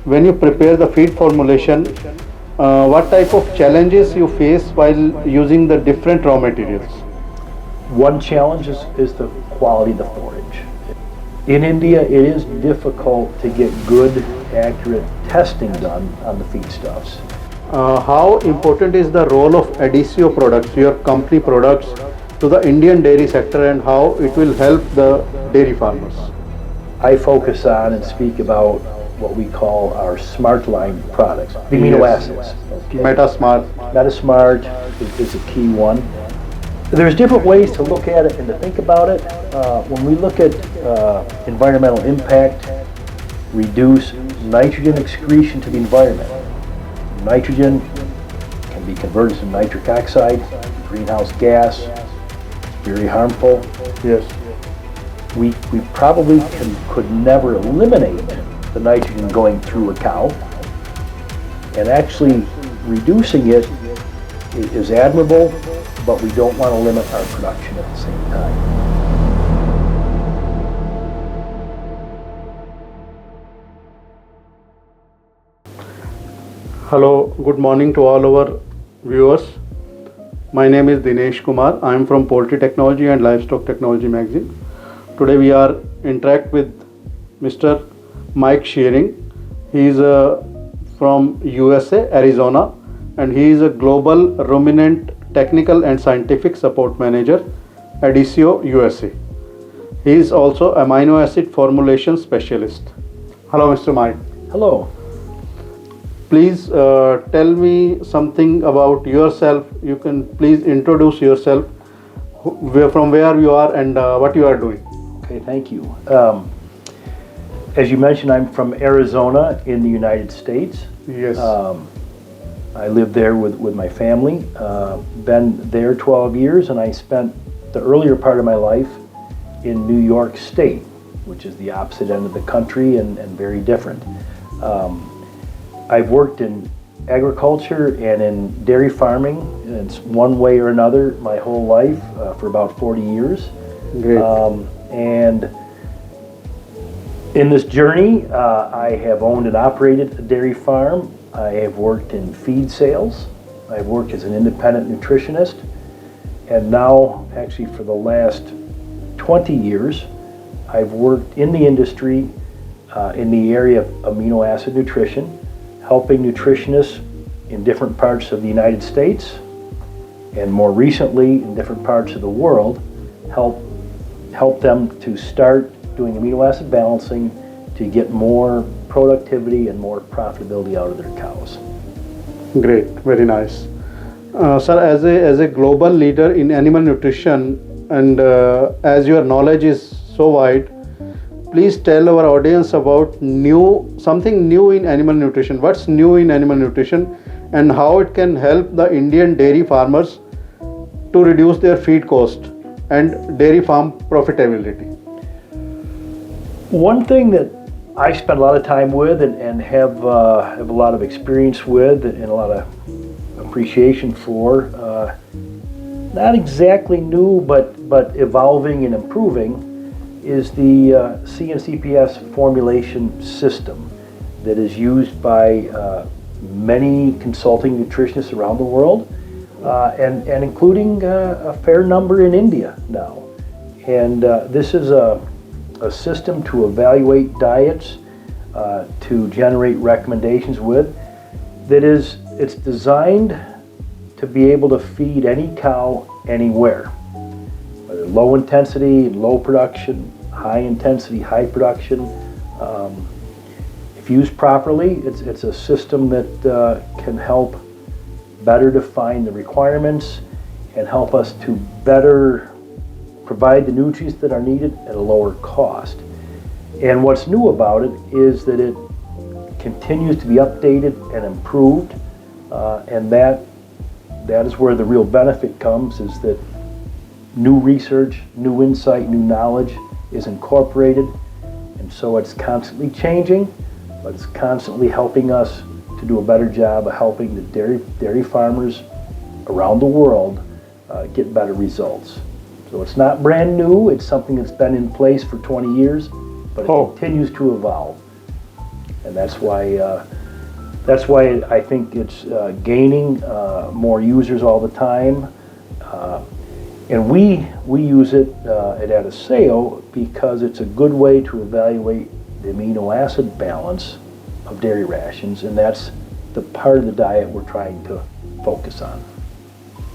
when you prepare the feed formulation, what type of challenges you face while using the different raw materials? One challenge is the quality of the forage. In India, it is difficult to get good, accurate testing done on the feedstuffs. How important is the role of Adisseo products, your company products, to the Indian dairy sector, and how it will help the dairy farmers? I focus on and speak about what we call our smart line products, the amino acids. Okay. Metasmart. Metasmart is a key one. There's different ways to look at it and to think about it. When we look at environmental impact, reduce nitrogen excretion to the environment. Nitrogen can be converted to nitric oxide, greenhouse gas. It's very harmful. Yes. We probably could never eliminate the nitrogen going through a cow, and actually reducing it is admirable, but we don't want to limit our production at the same time. Hello, good morning to all our viewers. My name is Dinesh Kumar. I am from Poultry Technology and Livestock Technology magazine. Today we are interact with Mr. Mike Shearing. He is from USA, Arizona, and he is a global ruminant technical and scientific support manager, Adisseo, USA. He is also amino acid formulation specialist. Hello, Mr. Mike. Hello. Please tell me something about yourself. You can please introduce yourself, from where you are and what you are doing. Okay, thank you. As you mentioned, I'm from Arizona in the United States. Yes. I live there with my family. Been there 12 years, and I spent the earlier part of my life in New York State, which is the opposite end of the country and very different. I've worked in agriculture and in dairy farming in one way or another my whole life for about 40 years. Great. And in this journey, I have owned and operated a dairy farm. I have worked in feed sales. I've worked as an independent nutritionist. And now, actually for the last 20 years, I've worked in the industry in the area of amino acid nutrition, helping nutritionists in different parts of the United States, and more recently in different parts of the world, help them to start doing amino acid balancing to get more productivity and more profitability out of their cows. Great, very nice. Sir, as a global leader in animal nutrition, and as your knowledge is so wide, please tell our audience about something new in animal nutrition. What's new in animal nutrition and how it can help the Indian dairy farmers to reduce their feed cost and dairy farm profitability? One thing that I spend a lot of time with and have a lot of experience with and a lot of appreciation for, not exactly new but evolving and improving, is the CNCPS formulation system that is used by many consulting nutritionists around the world, and including a fair number in India now. And this is a system to evaluate diets, to generate recommendations with, it's designed to be able to feed any cow anywhere, whether low intensity, low production, high intensity, high production. If used properly, it's a system that can help better define the requirements and help us to better provide the nutrients that are needed at a lower cost. And what's new about it is that it continues to be updated and improved, and that is where the real benefit comes, is that new research, new insight, new knowledge is incorporated, and so it's constantly changing, but it's constantly helping us to do a better job of helping the dairy farmers around the world get better results. So it's not brand new, it's something that's been in place for 20 years, but it continues to evolve. and that's why I think it's gaining more users all the time. And we use it at Adisseo because it's a good way to evaluate the amino acid balance of dairy rations, and that's the part of the diet we're trying to focus on.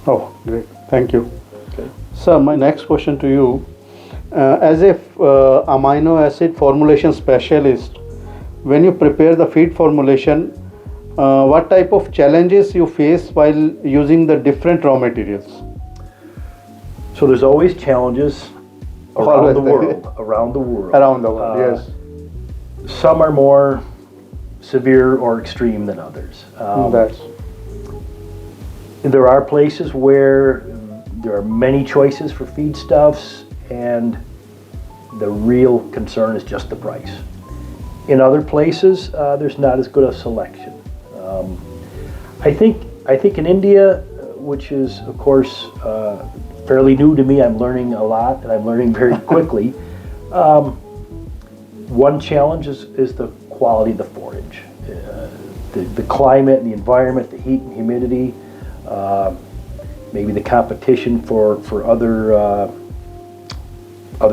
Oh, great. Thank you. Okay. Sir, my next question to you. As a amino acid formulation specialist, when you prepare the feed formulation, what type of challenges you face while using the different raw materials? So there's always challenges around the world. Around the world, yes. Some are more severe or extreme than others. There are places where there are many choices for feedstuffs, and the real concern is just the price. In other places, there's not as good a selection. I think in India, which is of course fairly new to me, I'm learning a lot, and I'm learning very quickly. One challenge is the quality of the forage, the climate and the environment, the heat and humidity, maybe the competition for other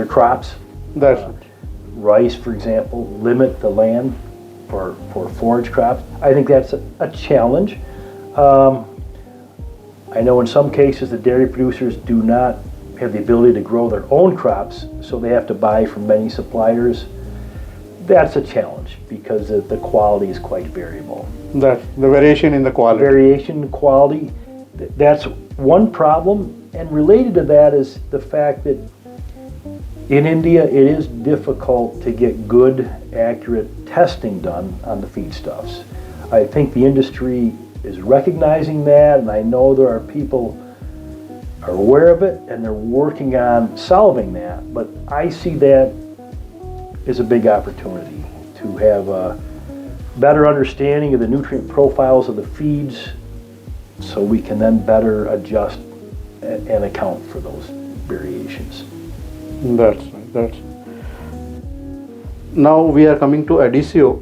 crops. Rice, for example, limit the land for forage crops. I think that's a challenge. I know in some cases the dairy producers do not have the ability to grow their own crops, so they have to buy from many suppliers. That's a challenge because the quality is quite variable. The variation in the quality. Variation in quality, that's one problem. And related to that is the fact that in India it is difficult to get good, accurate testing done on the feedstuffs. I think the industry is recognizing that, and I know there are people are aware of it and they're working on solving that, but I see that as a big opportunity to have a better understanding of the nutrient profiles of the feeds so we can then better adjust and account for those variations. That's right. Now we are coming to Adisseo.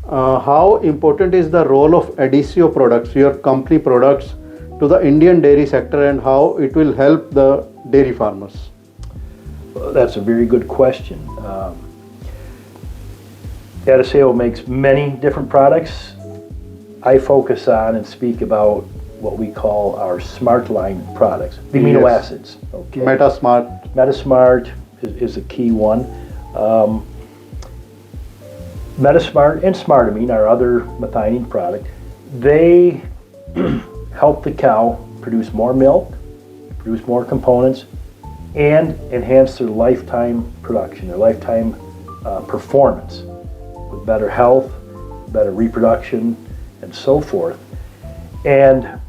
How important is the role of Adisseo products, your company products, to the Indian dairy sector, and how it will help the dairy farmers? Well, that's a very good question. Adisseo makes many different products. I focus on and speak about what we call our Smart line products, the amino acids. Okay. Metasmart is a key one. Metasmart and Smartamine, our other methionine product, they help the cow produce more milk, produce more components, and enhance their lifetime production, their lifetime performance, with better health, better reproduction, and so forth. And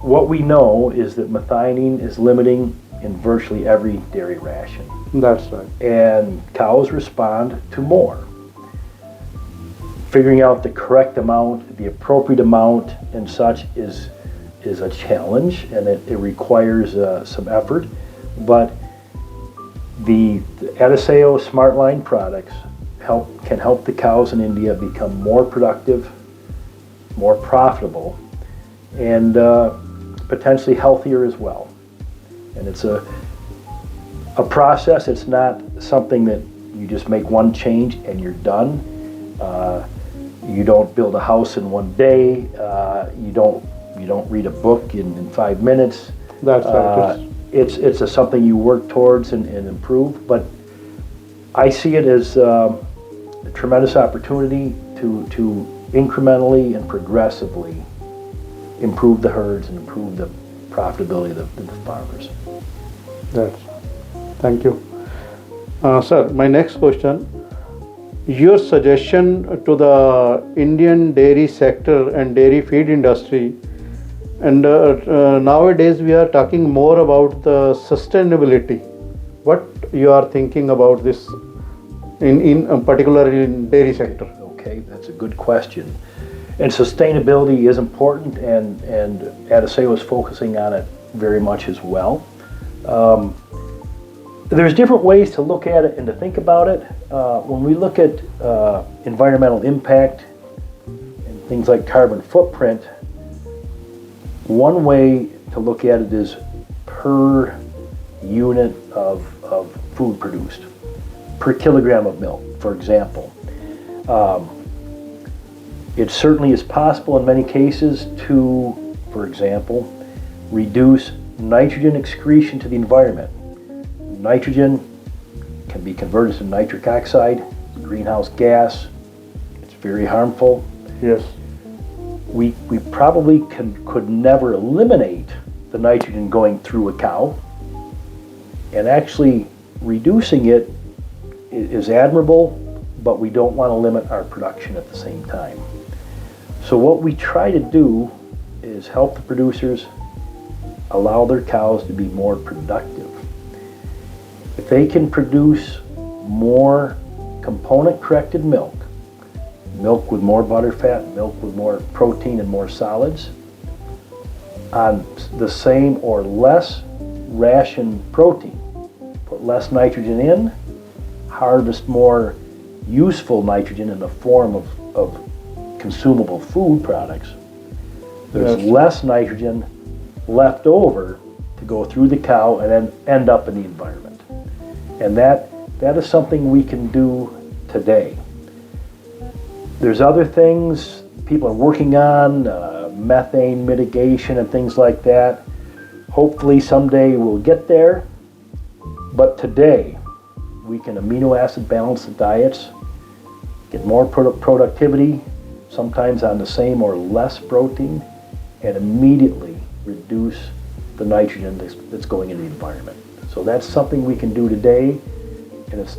what we know is that methionine is limiting in virtually every dairy ration. That's right. And cows respond to more. Figuring out the correct amount, the appropriate amount, and such is a challenge, and it requires some effort. But the Adisseo Smart Line products can help the cows in India become more productive, more profitable, and potentially healthier as well. And it's a process. It's not something that you just make one change and you're done. You don't build a house in one day. You don't read a book in 5 minutes. That's right. It's something you work towards and improve. But I see it as a tremendous opportunity to incrementally and progressively improve the herds and improve the profitability of the farmers. Thank you. Sir, my next question. Your suggestion to the Indian dairy sector and dairy feed industry, and nowadays we are talking more about the sustainability. What you are thinking about this in particular in dairy sector? Okay, that's a good question. And sustainability is important, and Adisseo is focusing on it very much as well. There's different ways to look at it and to think about it. When we look at environmental impact and things like carbon footprint, one way to look at it is per unit of food produced, per kilogram of milk, for example. It certainly is possible in many cases to, for example, reduce nitrogen excretion to the environment. Nitrogen can be converted to nitric oxide, greenhouse gas. It's very harmful. Yes. We probably could never eliminate the nitrogen going through a cow, and actually reducing it is admirable, but we don't want to limit our production at the same time. So what we try to do is help the producers allow their cows to be more productive. If they can produce more component-corrected milk, milk with more butterfat, milk with more protein and more solids, on the same or less ration protein, put less nitrogen in, harvest more useful nitrogen in the form of consumable food products, there's less nitrogen left over to go through the cow and then end up in the environment. And that is something we can do today. There's other things people are working on, methane mitigation and things like that. Hopefully someday we'll get there, but today we can amino acid balance the diets, get more productivity, sometimes on the same or less protein, and immediately reduce the nitrogen that's going into the environment. So that's something we can do today, and it's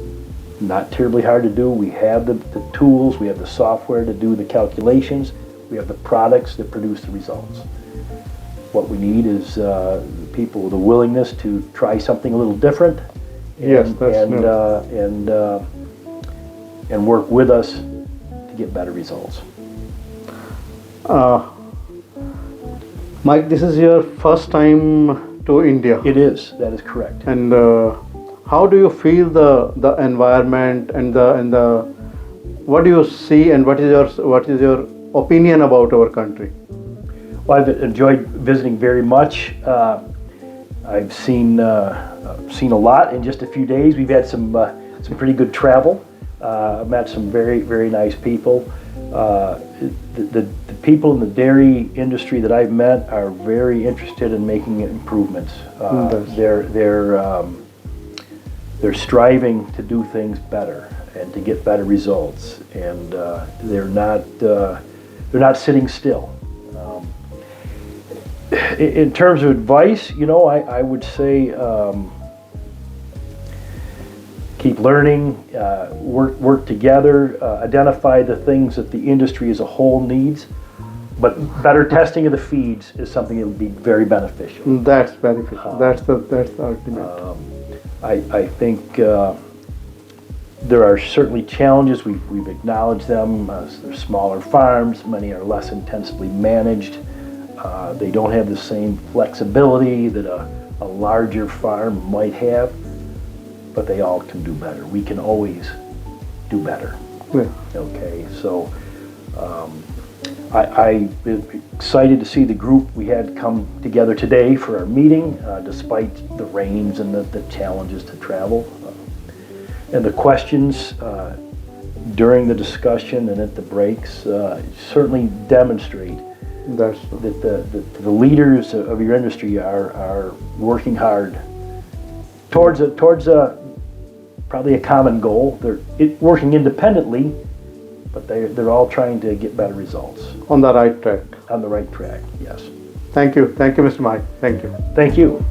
not terribly hard to do. We have the tools, we have the software to do the calculations, we have the products that produce the results. What we need is people with a willingness to try something a little different, and work with us to get better results. Mike, this is your first time to India. It is. That is correct. And how do you feel the environment and the what do you see and what is your opinion about our country? Well, I've enjoyed visiting very much. I've seen a lot in just a few days. We've had some pretty good travel. I've met some very nice people. The people in the dairy industry that I've met are very interested in making improvements. They're striving to do things better and to get better results, and they're not sitting still. In terms of advice, I would say keep learning, work together, identify the things that the industry as a whole needs, but better testing of the feeds is something that would be very beneficial. That's beneficial. That's the ultimate. I think there are certainly challenges. We've acknowledged them. They're smaller farms. Many are less intensively managed. They don't have the same flexibility that a larger farm might have, but they all can do better. We can always do better. Yeah. Okay, so I'm excited to see the group we had come together today for our meeting, despite the rains and the challenges to travel. And the questions during the discussion and at the breaks certainly demonstrate that the leaders of your industry are working hard towards probably a common goal. They're working independently, but they're all trying to get better results. On the right track. On the right track, yes. Thank you, Mr. Mike. Thank you. Thank you.